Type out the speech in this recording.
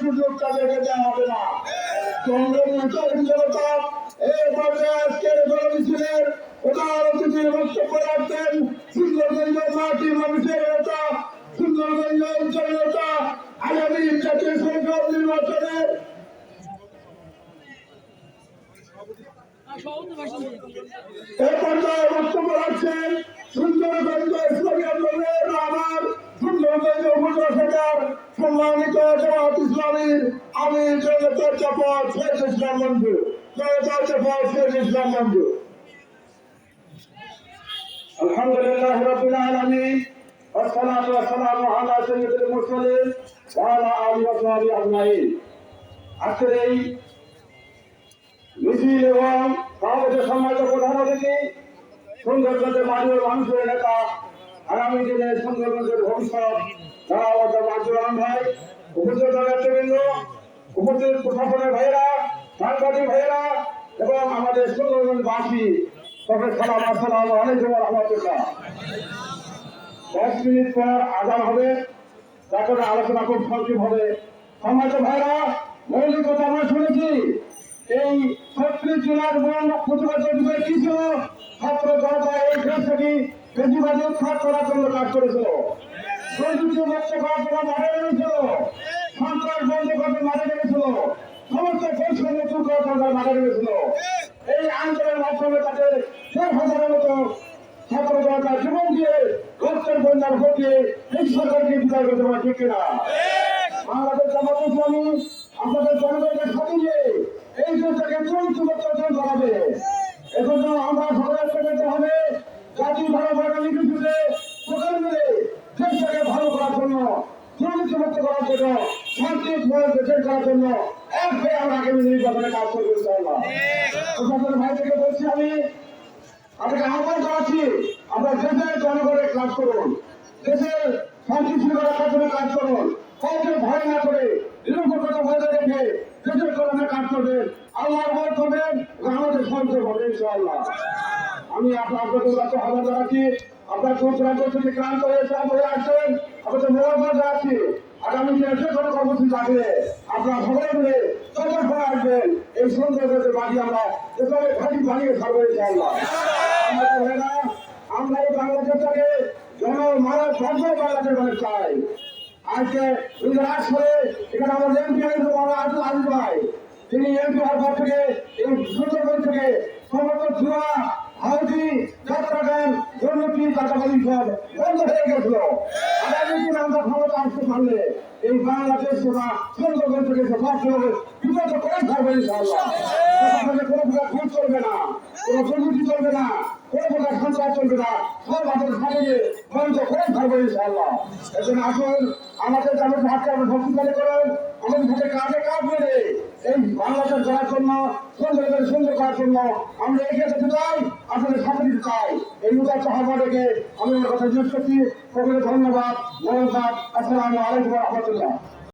সুযোগ তাদেরকে দেওয়া হবে না। জনতা এই পর্যায়ে আজকের গণমিছিলের প্রধান অতিথির বক্তব্য রাখতেন সুন্দরগঞ্জ মাটি মানুষের নেতা, সুন্দরগঞ্জ অঞ্চল নেতা, আগামী জাতীয় সংসদ নির্বাচনের এই পর্যায়ে বক্তব্য রাখছেন সুন্দরগঞ্জ ইসলামী আন্দোলনের আমার সুন্দরগঞ্জ উপজেলা শাখার সম্মানিত জামাত ইসলামীর আমির জনতার চাপা শেখ ইসলাম মঞ্জু, জনতার চাপা শেখ ইসলাম মঞ্জু। আলহামদুলিল্লাহ রাব্বিল আলামিন والصلاة والسلام على سيد المرسلين وعلى آله وصحبه أجمعين। আজকের এই মিছিল এবং সমাবেশের সম্মানিত প্রধান অতিথি সুন্দরগঞ্জের মাননীয় মানুষের নেতা, আগামী দিনে সুন্দরগঞ্জের ভবিষ্যৎ জনাব ভাই, উপস্থিত নেতৃবৃন্দ, উপস্থিত প্রশাসনের ভাইয়েরা, সাংবাদিক ভাইয়েরা এবং আমাদের সুন্দরগঞ্জবাসী সকল সালাম, আসসালামু আলাইকুম ওয়া রাহমাতুল্লাহ। 10 মিনিট পর আজান হবে, তারপরে আলোচনা খুব সংক্ষিপ্ত হবে। সম্মানিত ভাইরা, মৌলিক কথা আমরা শুনেছি, এই 36 জেলার প্রতিবাদ দিবস কি ছিল? ছাত্র জনতা এই দেশ থেকে বেশিবাদী উৎখাত করার জন্য কাজ করেছিল, প্রযুক্তি মুক্ত করার জন্য মাঠে নেমেছিল, সন্ত্রাস বন্ধ করতে মাঠে নেমেছিল, সমস্ত বৈষম্য দূর করার জন্য মাঠে নেমেছিল। এই আন্দোলনের মাধ্যমে তাদের 6,000-এর মতো ছাত্র জনতা জীবন দিয়ে রক্তের বন্যার ঘটিয়ে এই সরকারকে বিদায় করতে পারে, ঠিক কিনা? বাংলাদেশ জামাত ইসলামী আপনাদের জনগণের সাথে নিয়ে এই দেশটাকে চরিত্রমুক্ত করাবে। এজন্য আমরা সবাই পেতে হবে জাতীয় ভালোবাসা নির্বিশেষে সকল মিলে দেশটাকে ভালো করার জন্য, চরিত্রমুক্ত করার জন্য, শান্তি দেশের করার জন্য এক হয়ে আমরা আগামী নির্বাচনে কাজ করবো ইনশাআল্লাহ। প্রশাসন ভাই থেকে বলছি, আমি আপনাকে আহ্বান জানাচ্ছি, আপনার দেশের জনগণের কাজ করুন, দেশের শান্তি শৃঙ্খলা রাখার জন্য কাজ করুন, কাউকে ভয় না করে নিরপেক্ষতা বজায় রেখে দেশের কল্যাণে কাজ করবেন, আল্লাহর ভয় করবেন, আমাদের সঞ্চয় হবে ইনশাআল্লাহ। আমি আপনাদের কাছে আহ্বান জানাচ্ছি, আপনার দূর দূরান্ত থেকে ক্লান্ত হয়ে আসছেন, আপনাদের মোবাইল জানাচ্ছি, আগামী দিনে যে কোনো কর্মসূচি থাকলে আপনারা সবাই মিলে সজাগ হয়ে আসবেন। এই সুন্দরগঞ্জের বাড়ি আমরা এভাবে ঘাটি বানিয়ে থাকবো ইনশাআল্লাহ। আমরা এই বাংলাদেশটাকে জনমানব সঞ্চয় বাংলাদেশ মানে চাই। আজকে 2008 সালে এখানে আমাদের এমপি আজিজ ভাই, তিনি এমপি হওয়ার পর থেকে এই সুন্দরগঞ্জ থেকে সমস্ত জুয়া, হাউজি, যাত্রাগান, দুর্নীতি, চাঁদাবাজি সব বন্ধ হয়ে গেছিল। আগামী দিন আমরা ক্ষমতা আসতে পারলে এই বাংলাদেশ সেবা সুন্দরগঞ্জ থেকে সবসময় বিপদ করে থাকবে ইনশাআল্লাহ। কোনো প্রকার ভোট চলবে না, কোনো দুর্নীতি চলবে না, কোনো প্রকার সন্ত্রাস চলবে না, সব আমাদের সামনে বন্ধ করে থাকবে ইনশাআল্লাহ। এজন্য আসুন আমাদের যাদের হাতকে আমরা শক্তিশালী করেন, আমাদের সাথে কাজে কাজ করে এই বাংলাদেশ গড়ার জন্য, সুন্দর করার জন্য আমরা এগিয়ে যেতে চাই, আসলে সাথে দিতে চাই। এই উদার চাহাবা রেখে আমি আমার কথা জিজ্ঞেস করছি। সকলে ধন্যবাদ, নমস্কার, আসসালামু আলাইকুম ওয়া রাহমাতুল্লাহ।